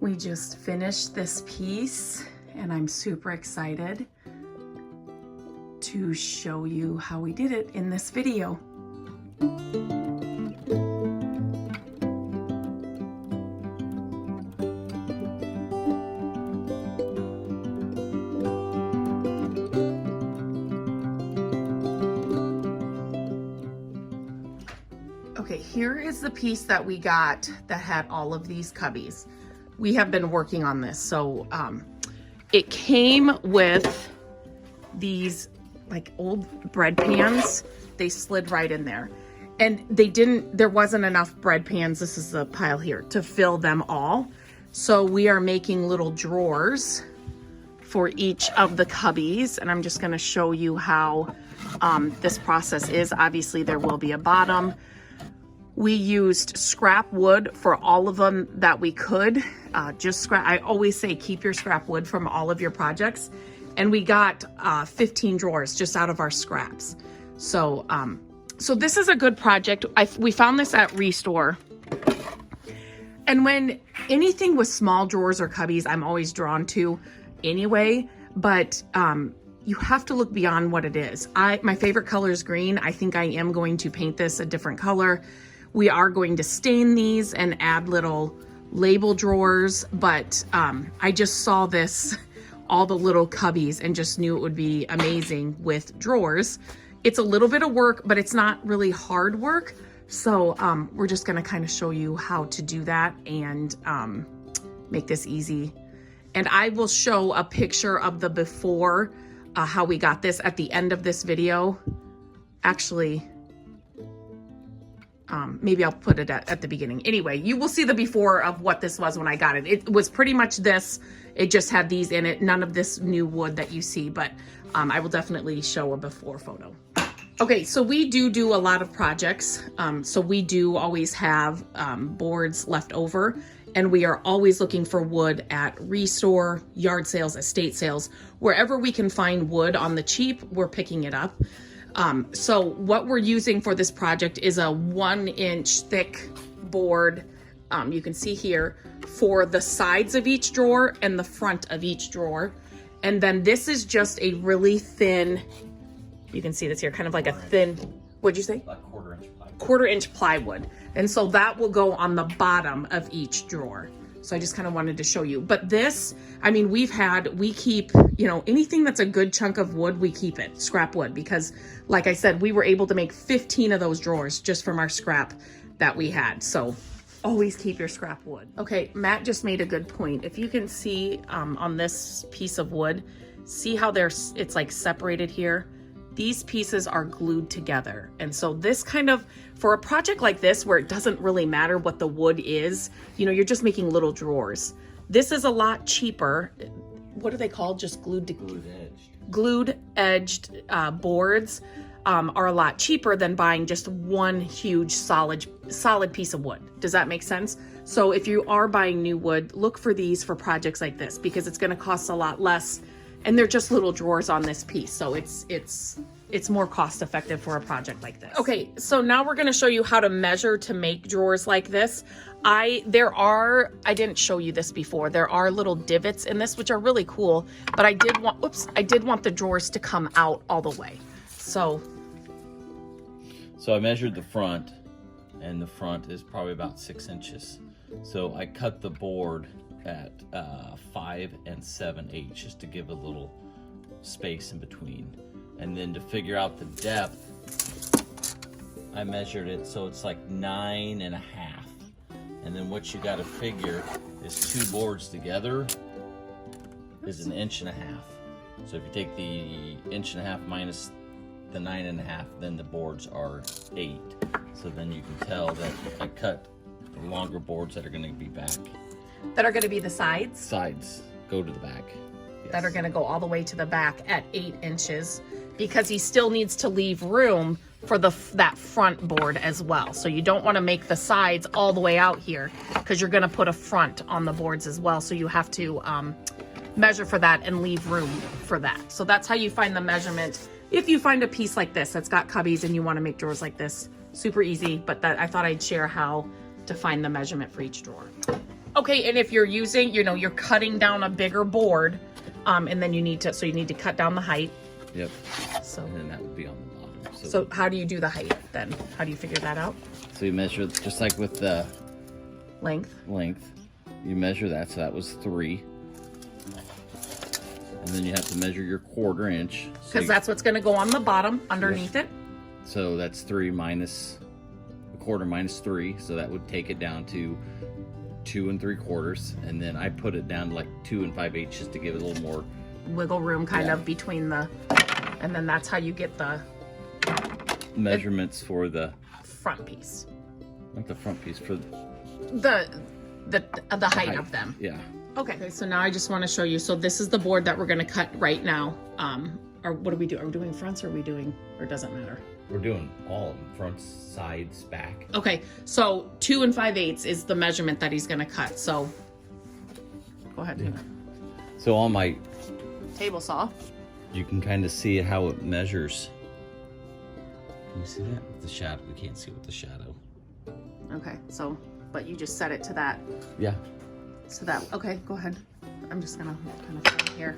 We just finished this piece and I'm super excited to show you how we did it in this video. Okay, here is the piece that we got that had all of these cubbies. We have been working on this. So it came with these like old bread pans. They slid right in there. And there wasn't enough bread pans, this is the pile here, to fill them all. So we are making little drawers for each of the cubbies. And I'm just gonna show you how this process is. Obviously there will be a bottom. We used scrap wood for all of them that we could. Just scrap. I always say keep your scrap wood from all of your projects. And we got 15 drawers just out of our scraps. So so this is a good project. We found this at Restore. And when anything with small drawers or cubbies, I'm always drawn to anyway. But you have to look beyond what it is. My favorite color is green. I think I am going to paint this a different color. We are going to stain these and add little label drawers, but I just saw this, all the little cubbies, and just knew it would be amazing with drawers. It's a little bit of work, but it's not really hard work. So we're just gonna kind of show you how to do that and make this easy. And I will show a picture of the before, how we got this at the end of this video. Actually, maybe I'll put it at the beginning. Anyway, you will see the before of what this was when I got it. It was pretty much this. It just had these in it. None of this new wood that you see, but I will definitely show a before photo. Okay, so we do a lot of projects. So we do always have boards left over, and we are always looking for wood at Restore, yard sales, estate sales. Wherever we can find wood on the cheap, we're picking it up. So what we're using for this project is a 1-inch thick board. You can see here for the sides of each drawer and the front of each drawer. And then this is just a really thin, you can see this here, kind of like a thin, what'd you say? Like quarter-inch plywood. Quarter-inch plywood. And so that will go on the bottom of each drawer. So I just kind of wanted to show you. But this, I mean, we keep, you know, anything that's a good chunk of wood, we keep it, scrap wood, because like I said, we were able to make 15 of those drawers just from our scrap that we had. So always keep your scrap wood. Okay, Matt just made a good point. If you can see on this piece of wood, see how it's like separated here? These pieces are glued together. And so this kind of, for a project like this where it doesn't really matter what the wood is, you know, you're just making little drawers. This is a lot cheaper. What are they called? Just glued edged. Glued edged boards are a lot cheaper than buying just one huge solid piece of wood. Does that make sense? So if you are buying new wood, look for these for projects like this, because it's gonna cost a lot less. And they're just little drawers on this piece. So it's more cost effective for a project like this. Okay, so now we're gonna show you how to measure to make drawers like this. I didn't show you this before. There are little divots in this, which are really cool, but I did want the drawers to come out all the way. So I measured the front, and the front is probably about 6 inches. So I cut the board at 5 7/8 just to give a little space in between. And then to figure out the depth, I measured it so it's like 9 1/2. And then what you got to figure is 2 boards together is 1 1/2 inches. So if you take the 1 1/2 inches minus the 9 1/2, then the boards are 8. So then you can tell that I cut the longer boards that are going to be back. that are gonna be the sides? Sides go to the back. Yes. That are gonna go all the way to the back at 8 inches, because he still needs to leave room for that front board as well. So you don't wanna make the sides all the way out here, because you're gonna put a front on the boards as well. So you have to measure for that and leave room for that. So that's how you find the measurement. If you find a piece like this that's got cubbies and you wanna make drawers like this, super easy, but I thought I'd share how to find the measurement for each drawer. Okay. Okay, and if you're using, you know, you're cutting down a bigger board, and then you need to cut down the height. Yep. So, And then that would be on the bottom. so how do you do the height then? How do you figure that out? So you measure, just like with the Length. you measure that, so that was 3. And then you have to measure your 1/4 inch. Because that's what's gonna go on the bottom underneath it. So that's 3 minus 1/4 minus 3. So that would take it down to 2 3/4. And then I put it down to like 2 5/8 just to give it a little more Wiggle room kind of between the, and then that's how you get the measurements for the front piece. Not the front piece, for The height of them. Yeah. Okay, so now I just want to show you. So this is the board that we're going to cut right now. Or what do we do? Are we doing fronts or are we doing, or does it matter? We're doing all of them, fronts, sides, back. Okay, so 2 5/8 is the measurement that he's going to cut. So go ahead. Yeah. So on my Table saw. you can kind of see how it measures. Can you see that? With the shadow, we can't see with the shadow. Okay, so, but you just set it to that. Yeah. So that, okay, go ahead. I'm just gonna kind of put it here.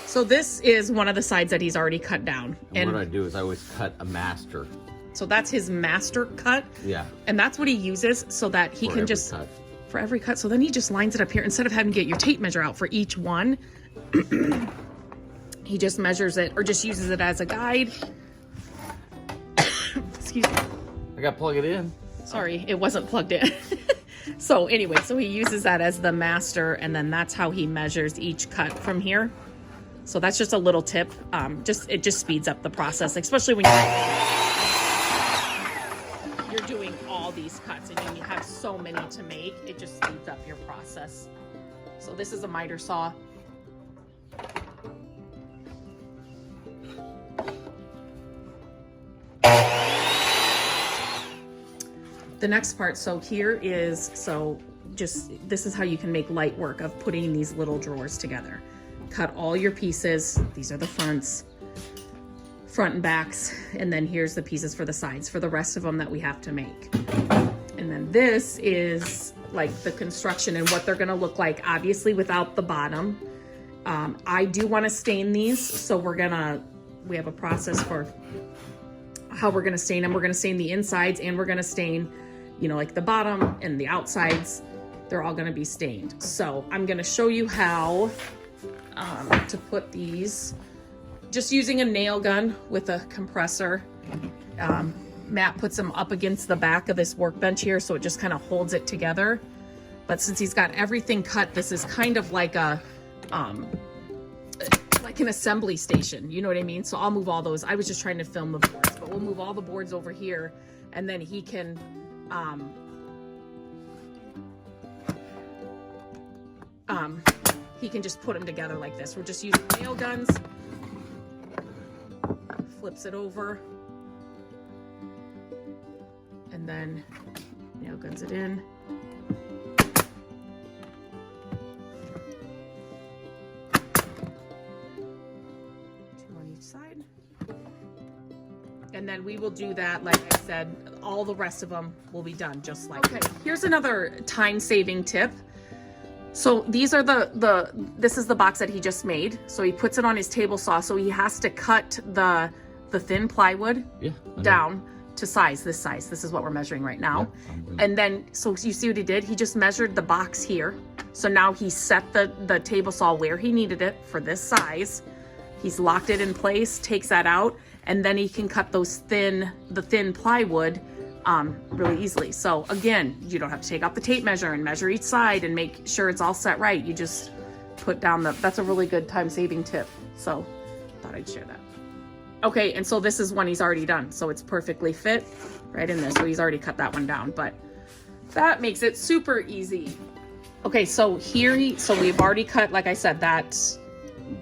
So this is one of the sides that he's already cut down. And what I do is I always cut a master. So that's his master cut. Yeah. And that's what he uses so that he can just, for every cut. So then he just lines it up here. Instead of having to get your tape measure out for each one, he just measures it or just uses it as a guide. Excuse me. I got to plug it in. Sorry, it wasn't plugged in. So anyway, so he uses that as the master, and then that's how he measures each cut from here. So that's just a little tip. It just speeds up the process, especially when you're doing all these cuts and you have so many to make. It just speeds up your process. So this is a miter saw. The next part, so here is, this is how you can make light work of putting these little drawers together. Cut all your pieces. These are the fronts, front and backs, and then here's the pieces for the sides for the rest of them that we have to make. And then this is like the construction and what they're gonna look like, obviously without the bottom. I do wanna stain these, so we have a process for how we're gonna stain them. We're gonna stain the insides and we're gonna stain, like the bottom and the outsides. They're all gonna be stained. So I'm gonna show you how to put these, just using a nail gun with a compressor. Matt puts them up against the back of this workbench here, so it just kind of holds it together. But since he's got everything cut, this is kind of like like an assembly station, you know what I mean? So I'll move all those. I was just trying to film the boards, but we'll move all the boards over here, and then he can just put them together like this. We're just using nail guns. Flips it over. And then nail guns it in. Two on each side. And then we will do that, like I said, all the rest of them will be done just like that. Okay, here's another time-saving tip. So these are this is the box that he just made. So he puts it on his table saw. So he has to cut the thin plywood down to size, this size. This is what we're measuring right now. Yeah, and then, so you see what he did? He just measured the box here. So now he set the table saw where he needed it for this size. He's locked it in place, takes that out, and then he can cut the thin plywood really easily. So again, you don't have to take out the tape measure and measure each side and make sure it's all set right. You just put down that's a really good time-saving tip. So thought I'd share that. Okay, and so this is one he's already done. So it's perfectly fit right in there. So he's already cut that one down, but that makes it super easy. Okay, so so we've already cut, like I said, that's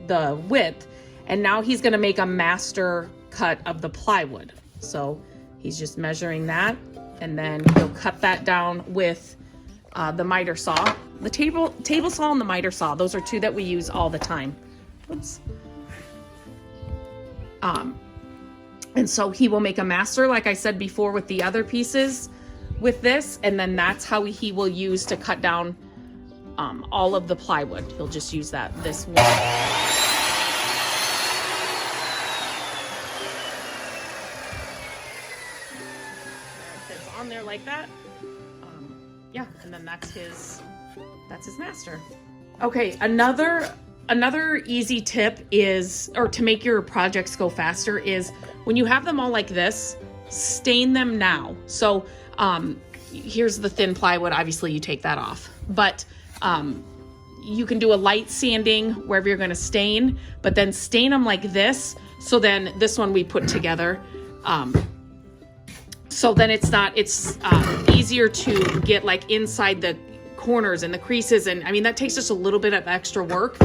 the width. And now he's gonna make a master cut of the plywood. So he's just measuring that, and then he'll cut that down with the miter saw. The table saw and the miter saw, those are two that we use all the time. Oops. And so he will make a master, like I said before, with the other pieces with this, and then that's how he will use to cut down all of the plywood. He'll just use this one. It's on there like that. Yeah, and then that's his master. Okay, another easy tip is, or to make your projects go faster, is when you have them all like this, stain them now. So here's the thin plywood. Obviously you take that off, but you can do a light sanding wherever you're going to stain, but then stain them like this. So then this one we put together. So then it's easier to get like inside the corners and the creases. And I mean, that takes just a little bit of extra work.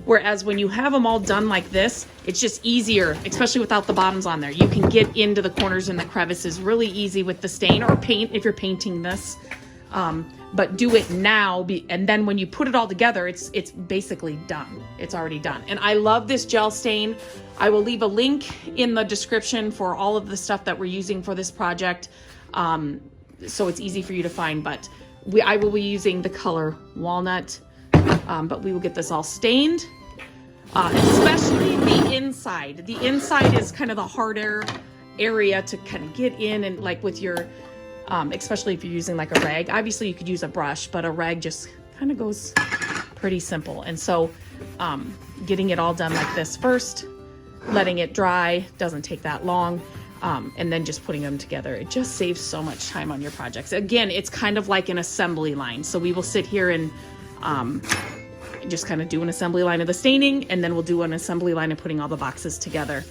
Whereas when you have them all done like this, it's just easier, especially without the bottoms on there. You can get into the corners and the crevices really easy with the stain or paint if you're painting this. But do it now, and then when you put it all together, it's basically done. It's already done. And I love this gel stain. I will leave a link in the description for all of the stuff that we're using for this project, so it's easy for you to find. But I will be using the color Walnut, but we will get this all stained, especially the inside. The inside is kind of the harder area to kind of get in, and like with your especially if you're using like a rag. Obviously you could use a brush, but a rag just kind of goes pretty simple. And so getting it all done like this first, letting it dry, doesn't take that long, and then just putting them together. It just saves so much time on your projects. Again, it's kind of like an assembly line. So we will sit here and just kind of do an assembly line of the staining, and then we'll do an assembly line of putting all the boxes together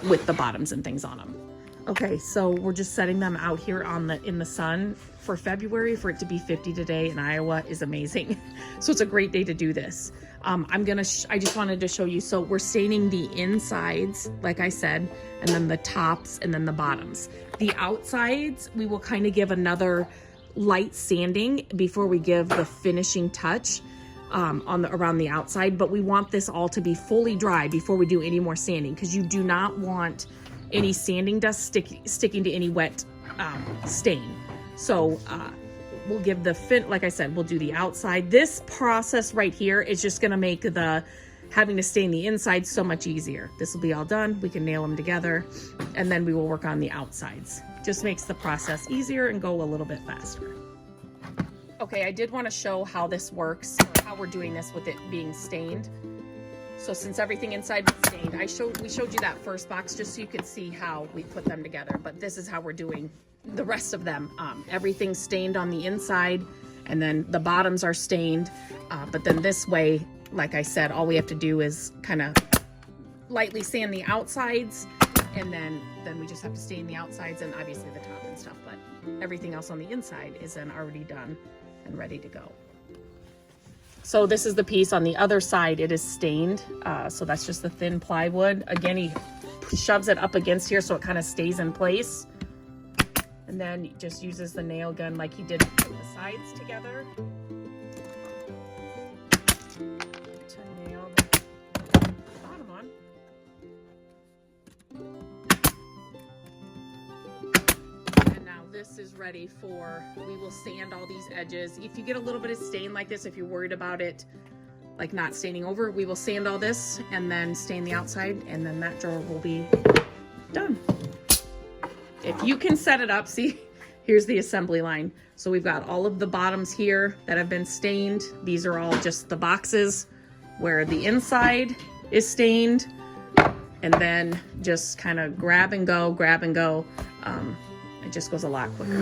with the bottoms and things on them. Okay, so we're just setting them out here in the sun for February. For it to be 50 today in Iowa is amazing. So it's a great day to do this. I just wanted to show you. So we're staining the insides, like I said, and then the tops, and then the bottoms. The outsides, we will kind of give another light sanding before we give the finishing touch around the outside. But we want this all to be fully dry before we do any more sanding, because you do not want any sanding dust sticking to any wet stain. So we'll give like I said, we'll do the outside. This process right here is just gonna make having to stain the inside so much easier. This will be all done. We can nail them together, and then we will work on the outsides. Just makes the process easier and go a little bit faster. Okay, I did want to show how this works, how we're doing this with it being stained. So since everything inside was stained, we showed you that first box just so you could see how we put them together. But this is how we're doing the rest of them. Everything's stained on the inside, and then the bottoms are stained. But then this way, like I said, all we have to do is kind of lightly sand the outsides, and then we just have to stain the outsides and obviously the top and stuff. But everything else on the inside is then already done and ready to go. So this is the piece on the other side. It is stained. So that's just the thin plywood. Again, he shoves it up against here so it kind of stays in place. And then he just uses the nail gun like he did to put the sides together to nail the bottom on. And now this is ready for, we will sand all these edges. If you get a little bit of stain like this, if you're worried about it like not staining over, we will sand all this and then stain the outside, and then that drawer will be done. If you can set it up, see, here's the assembly line. So we've got all of the bottoms here that have been stained. These are all just the boxes where the inside is stained, and then just kind of grab and go, grab and go. It just goes a lot quicker.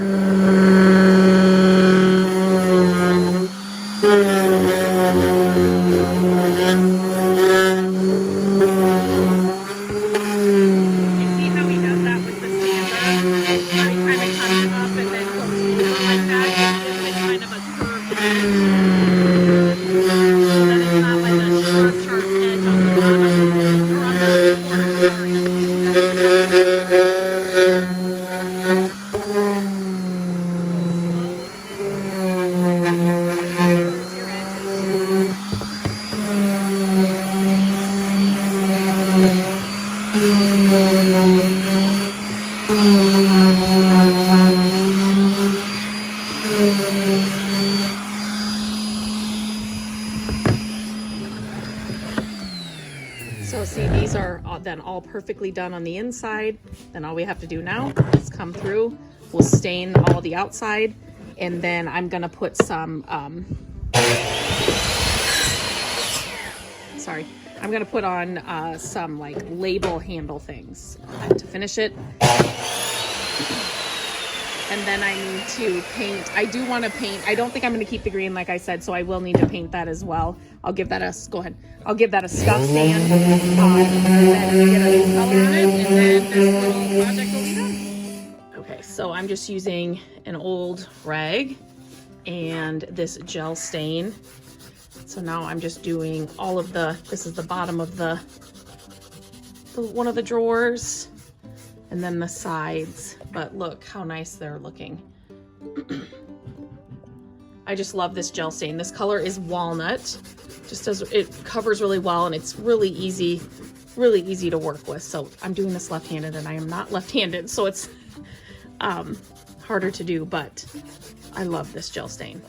see these are then all perfectly done on the inside. Then all we have to do now is come through. We'll stain all the outside, and then I'm gonna put some, I'm gonna put on some like label handle things to finish it. And then I need to paint. I do want to paint. I don't think I'm going to keep the green like I said, so I will need to paint that as well. I'll give that a, go ahead. I'll give that a scuff sand. And then get a new color on it, and then this little project will be done. Okay, so I'm just using an old rag and this gel stain. So now I'm just doing all of the, this is the bottom of the one of the drawers, and then the sides. But look how nice they're looking. I just love this gel stain. This color is walnut. Just as it covers really well, and it's really easy to work with. So I'm doing this left-handed, and I am not left-handed, so it's harder to do, but I love this gel stain.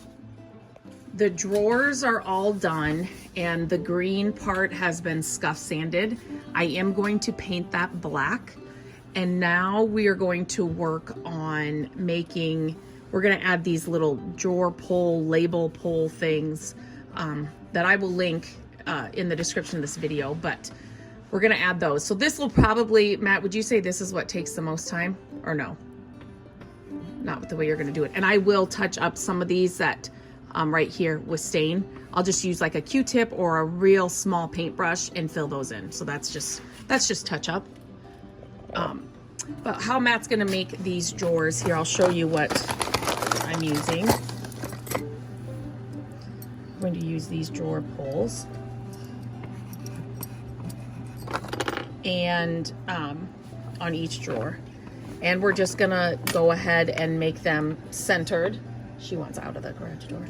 The drawers are all done, and the green part has been scuff sanded. I am going to paint that black. And now we are going to work on making, we're gonna add these little drawer pull, label pull things that I will link in the description of this video, but we're gonna add those. So this will probably, Matt, would you say this is what takes the most time, or no? Not the way you're gonna do it. And I will touch up some of these that right here with stain. I'll just use like a Q-tip or a real small paintbrush and fill those in. So that's just touch up. But how Matt's gonna make these drawers here, I'll show you what I'm using. I'm going to use these drawer pulls. And on each drawer. And we're just gonna go ahead and make them centered. She wants out of the garage door.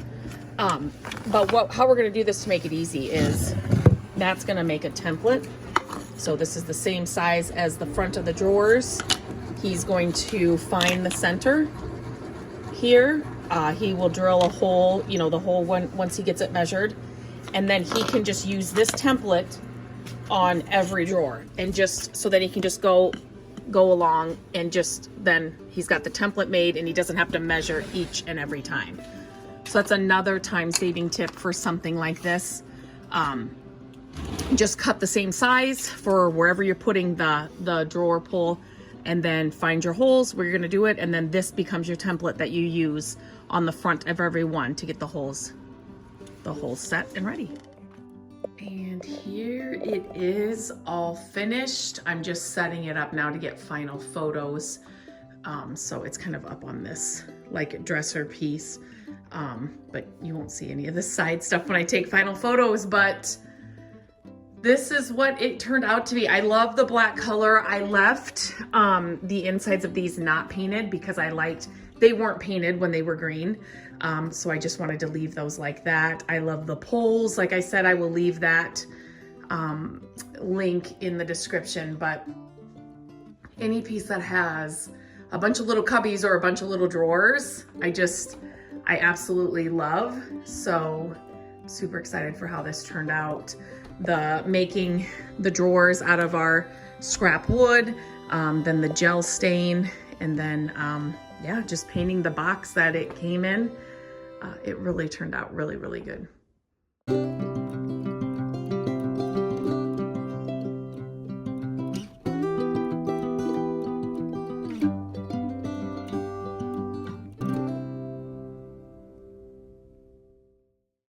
But how we're gonna do this to make it easy is Matt's gonna make a template. So this is the same size as the front of the drawers. He's going to find the center here. He will drill a hole, you know, the hole once he gets it measured. And then he can just use this template on every drawer, and just so that he can just go along, and just then he's got the template made and he doesn't have to measure each and every time. So that's another time-saving tip for something like this. Just cut the same size for wherever you're putting the drawer pull, and then find your holes where you're going to do it, and then this becomes your template that you use on the front of every one to get the holes set and ready. And here it is, all finished. I'm just setting it up now to get final photos. So it's kind of up on this like dresser piece, but you won't see any of the side stuff when I take final photos, but this is what it turned out to be. I love the black color. I left the insides of these not painted because they weren't painted when they were green. So I just wanted to leave those like that. I love the poles. Like I said, I will leave that link in the description, but any piece that has a bunch of little cubbies or a bunch of little drawers, I absolutely love. So super excited for how this turned out. Making the drawers out of our scrap wood, then the gel stain, and then yeah, just painting the box that it came in. It really turned out really, really good.